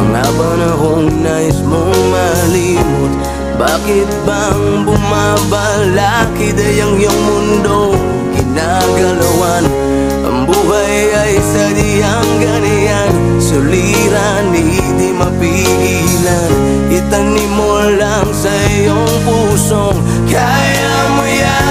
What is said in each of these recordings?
mga panahong nais mong malimot. Bakit bang bumabalakid ay ang iyong mundo ginagalawan? Ang buhay ay sadyang ganyan, suliran hindi mapigilan. Itanim mo lang sa iyong pusong kaya mo yan.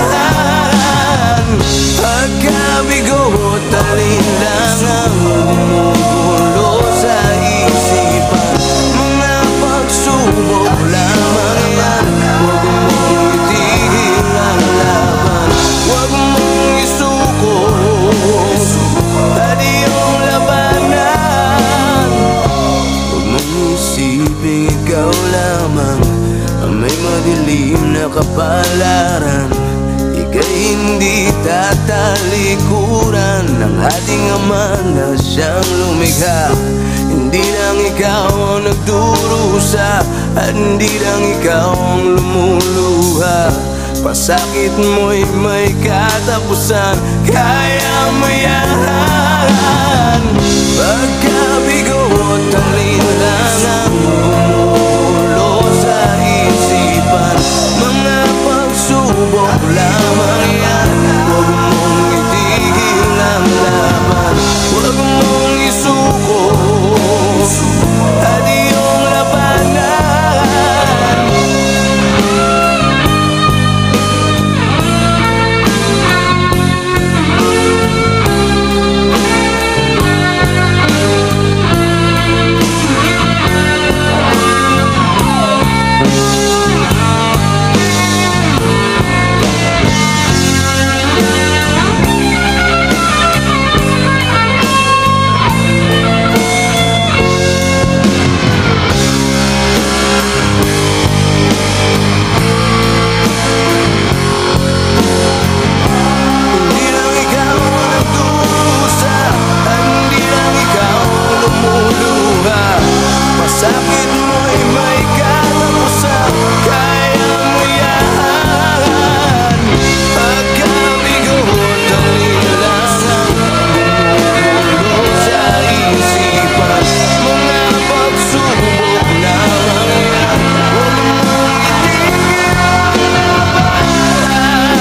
Pagkabigo at alinlangang bumubulo sa isipan, mga pagsubok lamang yan. Huwag mong itigil ang laban, huwag mong isuko at iyong labanan. Huwag mong isipin ikaw lamang ang may madilim na kapalaran. Ika'y hindi tatalikuran ng ating Ama na siyang lumikha. Hindi lang ikaw ang nagdurusa at hindi lang ikaw ang lumuluha. Pasakit mo'y may katapusan, kaya mo yan. Pagkabigo at alinlangang bumubulo sa isipan, mga pagsubok lamang yan. Huwag mong itigil ang laban, huwag mong isuko at iyong labanan. Sakit mo'y may katapusan, kaya mo yan. Pagkabigo at alinlangang bumubulo sa isipan, mga pagsubok lamang yan. Huwag mong itigil ang labanan,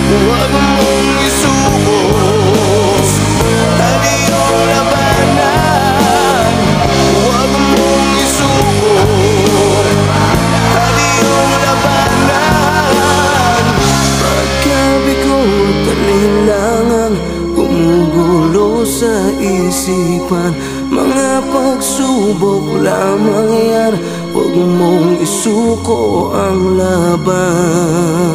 huwag mong isuko at iyong labanan, huwag mong isuko at iyong labanan. Pagkabigo at alinlangang gumugulo sa isipan, mga pagsubok lamang yan. Huwag mong isuko ang laban.